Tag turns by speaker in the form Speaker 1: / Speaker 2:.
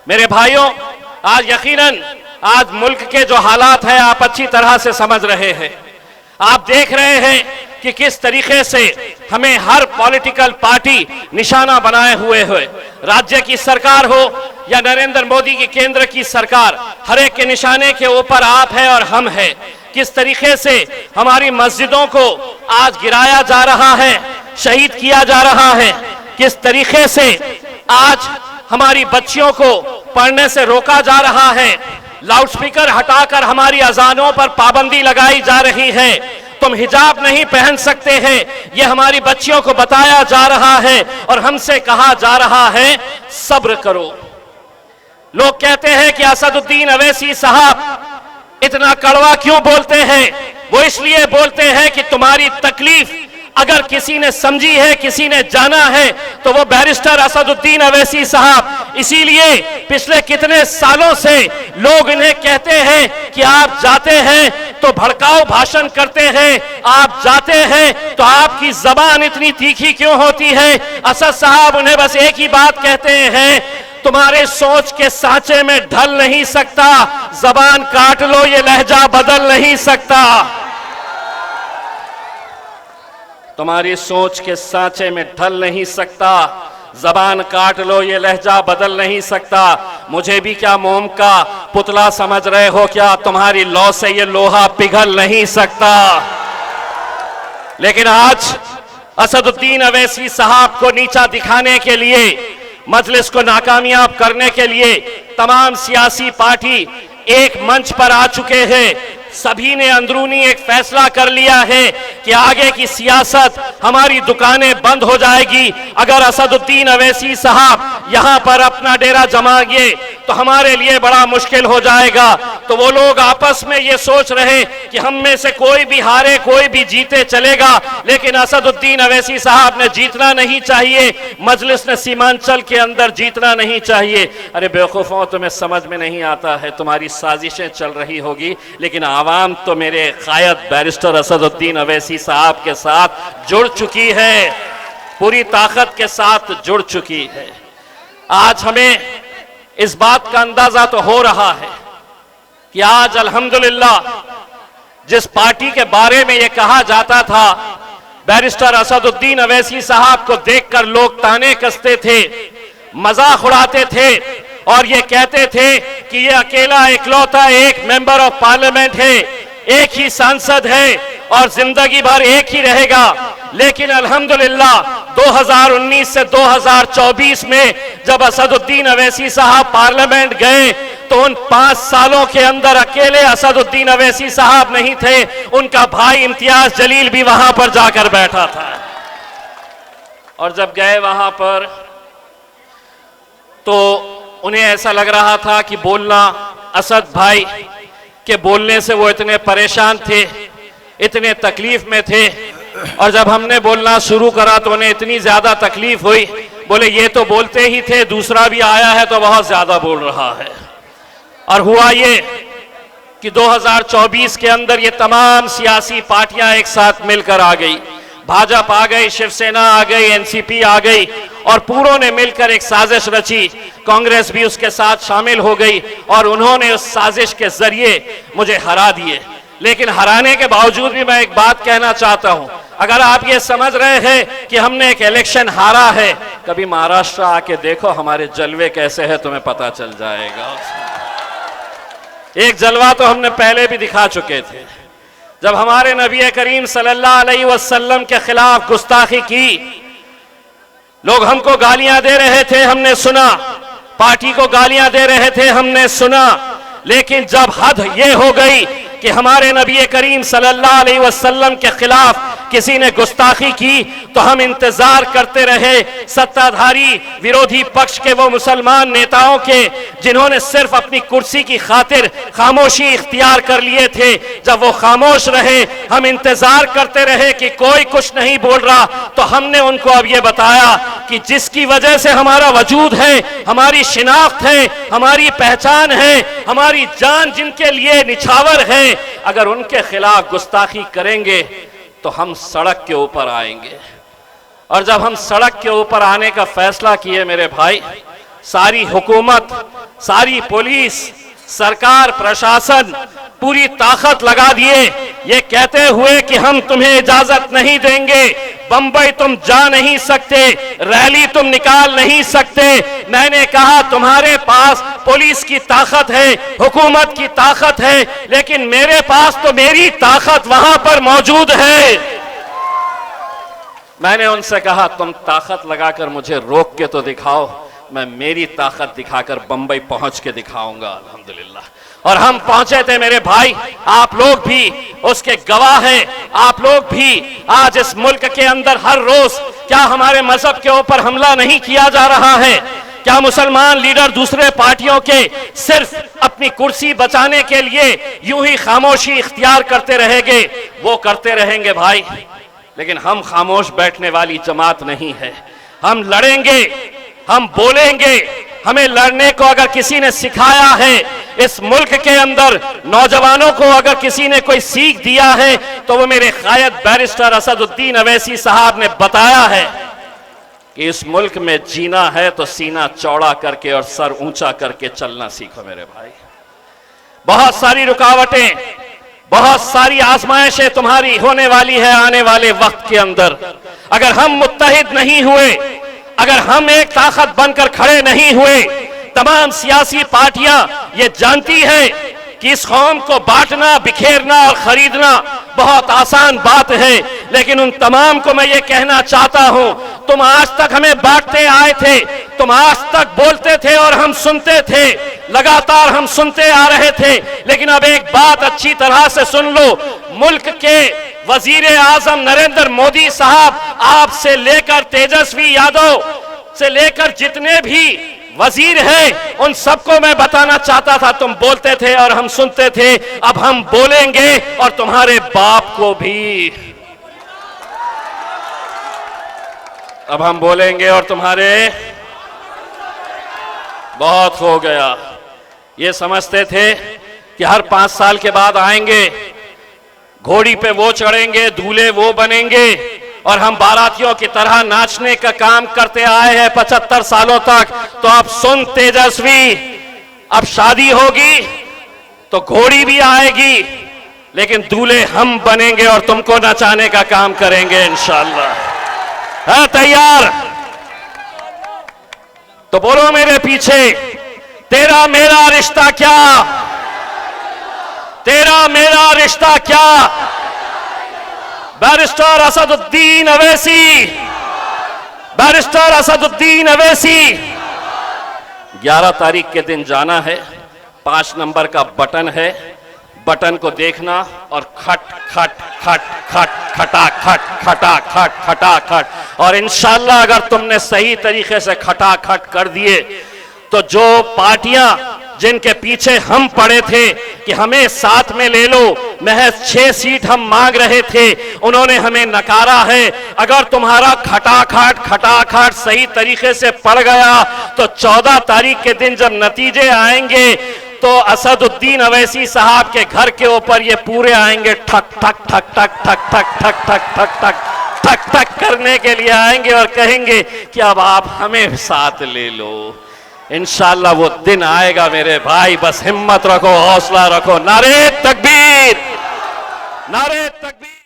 Speaker 1: मेरे भाइयों, आज यकीनन आज मुल्क के जो हालात हैं आप अच्छी तरह से समझ रहे हैं। आप देख रहे हैं कि किस तरीके से हमें हर पॉलिटिकल पार्टी निशाना बनाए हुए है। राज्य की सरकार हो या नरेंद्र मोदी की केंद्र की सरकार, हर एक के निशाने के ऊपर आप है और हम है। किस तरीके से हमारी मस्जिदों को आज गिराया जा रहा है, शहीद किया जा रहा है। किस तरीके से आज हमारी बच्चियों को पढ़ने से रोका जा रहा है। लाउडस्पीकर हटाकर हमारी अजानों पर पाबंदी लगाई जा रही है। तुम हिजाब नहीं पहन सकते हैं, यह हमारी बच्चियों को बताया जा रहा है और हमसे कहा जा रहा है सब्र करो। लोग कहते हैं कि असदुद्दीन अवैसी साहब इतना कड़वा क्यों बोलते हैं? वो इसलिए बोलते हैं कि तुम्हारी तकलीफ अगर किसी ने समझी है, किसी ने जाना है, तो वो बैरिस्टर असदुद्दीन अवैसी साहब। इसीलिए पिछले कितने सालों से लोग इन्हें कहते हैं कि आप जाते हैं तो भड़काऊ भाषण करते हैं, आप जाते हैं तो आपकी जबान इतनी तीखी क्यों होती है? असद साहब उन्हें बस एक ही बात कहते हैं, तुम्हारे सोच के सांचे में ढल नहीं सकता, जबान काट लो ये लहजा बदल नहीं सकता। तुम्हारी सोच के सांचे में ढल नहीं सकता, जबान काट लो ये लहजा बदल नहीं सकता। मुझे भी क्या मोम का पुतला समझ रहे हो क्या? तुम्हारी लौ से ये लोहा पिघल नहीं सकता। लेकिन आज असदुद्दीन अवैसी साहब को नीचा दिखाने के लिए, मजलिस को नाकामयाब करने के लिए तमाम सियासी पार्टी एक मंच पर आ चुके हैं। सभी ने अंदरूनी एक फैसला कर लिया है कि आगे की सियासत, हमारी दुकानें बंद हो जाएगी। अगर असदुद्दीन अवैसी साहब यहां पर अपना डेरा जमाएंगे तो हमारे लिए बड़ा मुश्किल हो जाएगा। तो वो लोग आपस में ये सोच रहे कि हम में से कोई भी हारे कोई भी जीते चलेगा, लेकिन असदुद्दीन अवैसी साहब ने जीतना नहीं चाहिए, मजलिस ने सीमांचल के अंदर जीतना नहीं चाहिए। अरे बेवकूफों, तुम्हें समझ में नहीं आता है, तुम्हारी साजिशें चल रही होगी, लेकिन आवाम तो मेरे कायद बैरिस्टर असदुद्दीन अवैसी साहब के साथ जुड़ चुकी है, पूरी ताकत के साथ जुड़ चुकी है। आज हमें इस बात का अंदाजा तो हो रहा है कि आज अल्हम्दुलिल्लाह जिस पार्टी के बारे में यह कहा जाता था, बैरिस्टर असदुद्दीन अवैसी साहब को देखकर लोग ताने कसते थे, मजाक उड़ाते थे और ये कहते थे कि ये अकेला इकलौता एक मेंबर ऑफ पार्लियामेंट है, एक ही सांसद है और जिंदगी भर एक ही रहेगा। लेकिन अल्हम्दुलिल्लाह 2019 से 2024 में जब असदुद्दीन अवैसी साहब पार्लियामेंट गए तो उन 5 सालों के अंदर अकेले असदुद्दीन अवैसी साहब नहीं थे, उनका भाई इम्तियाज जलील भी वहां पर जाकर बैठा था। और जब गए वहां पर तो उन्हें ऐसा लग रहा था कि बोलना, असद भाई के बोलने से वो इतने परेशान थे, इतने तकलीफ में थे। और जब हमने बोलना शुरू करा तो उन्हें इतनी ज्यादा तकलीफ हुई, बोले ये तो बोलते ही थे, दूसरा भी आया है तो बहुत ज्यादा बोल रहा है। और हुआ ये कि 2024 के अंदर ये तमाम सियासी पार्टियां एक साथ मिलकर आ गई, भाजपा आ गई, शिवसेना आ गई, एनसीपी आ गई और पूरों ने मिलकर एक साजिश रची। कांग्रेस भी उसके साथ शामिल हो गई और उन्होंने उस साजिश के जरिए मुझे हरा दिए। लेकिन हराने के बावजूद भी मैं एक बात कहना चाहता हूं, अगर आप ये समझ रहे हैं कि हमने एक इलेक्शन हारा है, कभी महाराष्ट्र आके देखो हमारे जलवे कैसे हैं, तुम्हें पता चल जाएगा। एक जलवा तो हमने पहले भी दिखा चुके थे, जब हमारे नबी करीम सल्लल्लाहु अलैहि वसल्लम के खिलाफ गुस्ताखी की, लोग हमको गालियां दे रहे थे, हमने सुना, पार्टी को गालियां दे रहे थे, हमने सुना। लेकिन जब हद ये हो गई कि हमारे नबी करीम सल्लल्लाहु अलैहि वसल्लम के खिलाफ किसी ने गुस्ताखी की तो हम इंतजार करते रहे सत्ताधारी विरोधी पक्ष के वो मुसलमान नेताओं के जिन्होंने सिर्फ अपनी कुर्सी की खातिर खामोशी इख्तियार कर लिए थे। जब वो खामोश रहे, हम इंतजार करते रहे कि कोई कुछ नहीं बोल रहा, तो हमने उनको अब ये बताया कि जिसकी वजह से हमारा वजूद है, हमारी शिनाख्त है, हमारी पहचान है, हमारी जान जिनके लिए निछावर है, अगर उनके खिलाफ गुस्ताखी करेंगे तो हम सड़क के ऊपर आएंगे। और जब हम सड़क के ऊपर आने का फैसला किए मेरे भाई, सारी हुकूमत, सारी पुलिस, सरकार, प्रशासन पूरी ताकत लगा दिए ये कहते हुए कि हम तुम्हें इजाजत नहीं देंगे, बंबई तुम जा नहीं सकते, रैली तुम निकाल नहीं सकते। मैंने कहा तुम्हारे पास पुलिस की ताकत है, हुकूमत की ताकत है, लेकिन मेरे पास तो मेरी ताकत वहां पर मौजूद है। मैंने उनसे कहा तुम ताकत लगाकर मुझे रोक के तो दिखाओ, मैं मेरी ताकत दिखाकर बंबई पहुंच के दिखाऊंगा अल्हम्दुलिल्लाह। और हम पहुंचे थे मेरे भाई, आप लोग भी उसके गवाह हैं। आप लोग भी आज इस मुल्क के अंदर हर रोज क्या हमारे मजहब के ऊपर हमला नहीं किया जा रहा है? क्या मुसलमान लीडर दूसरे पार्टियों के सिर्फ अपनी कुर्सी बचाने के लिए यूं ही खामोशी इख्तियार करते रहेंगे? वो करते रहेंगे भाई, लेकिन हम खामोश बैठने वाली जमात नहीं है। हम लड़ेंगे, हम बोलेंगे। हमें लड़ने को अगर किसी ने सिखाया है इस मुल्क के अंदर, नौजवानों को अगर किसी ने कोई सीख दिया है तो वो मेरे कायद बैरिस्टर असदुद्दीन अवैसी साहब ने बताया है कि इस मुल्क में जीना है तो सीना चौड़ा करके और सर ऊंचा करके चलना सीखो मेरे भाई। बहुत सारी रुकावटें, बहुत सारी आजमाइशें तुम्हारी होने वाली है आने वाले वक्त के अंदर। अगर हम मुत्तहिद नहीं हुए, अगर हम एक ताकत बनकर खड़े नहीं हुए, तमाम सियासी पार्टियां ये जानती है कि इस कौम को बांटना, बिखेरना और खरीदना बहुत आसान बात है, लेकिन उन तमाम को मैं ये कहना चाहता हूं, तुम आज तक हमें बांटते आए थे, तुम आज तक बोलते थे और हम सुनते थे, लगातार हम सुनते आ रहे थे, लेकिन अब एक बात अच्छी तरह से सुन लो, मुल्क के वजीर आजम नरेंद्र मोदी साहब, आपसे लेकर तेजस्वी यादव से लेकर जितने भी वजीर हैं, उन सबको मैं बताना चाहता था, तुम बोलते थे और हम सुनते थे, अब हम बोलेंगे और तुम्हारे बाप को भी, अब हम बोलेंगे और तुम्हारे, बहुत हो गया। ये समझते थे कि हर 5 साल के बाद आएंगे, घोड़ी पे वो चढ़ेंगे, दूल्हे वो बनेंगे और हम बारातियों की तरह नाचने का काम करते आए हैं 75 सालों तक। तो अब सुन तेजस्वी, अब शादी होगी तो घोड़ी भी आएगी, लेकिन दूल्हे हम बनेंगे और तुमको नचाने का काम करेंगे इंशाअल्लाह। है तैयार? तो बोलो मेरे पीछे, तेरा मेरा रिश्ता क्या, तेरा मेरा रिश्ता क्या। Barrister Asaduddin Owaisi, barrister Asaduddin Owaisi. 11 तारीख के दिन जाना है, 5 नंबर का बटन है, बटन को देखना और खट खट खट खट खटा खट खटा खट खटा खट, और इंशाअल्लाह अगर तुमने सही तरीके से खटा खट कर दिए तो जो पार्टियां जिनके पीछे हम पड़े थे कि हमें साथ में ले लो, महज 6 सीट हम मांग रहे थे, उन्होंने हमें नकारा है। अगर तुम्हारा खटाखट सही तरीके से पड़ गया तो 14 तारीख के दिन जब नतीजे आएंगे तो असदुद्दीन अवैसी साहब के घर के ऊपर ये पूरे आएंगे, ठक ठक ठक ठक ठक ठक ठक ठक ठक ठक ठक ठक करने के लिए आएंगे और कहेंगे कि अब आप हमें साथ ले लो। इंशाअल्लाह वो दिन आएगा मेरे भाई, बस हिम्मत रखो, हौसला रखो। नारे तकबीर, नारे तकबीर।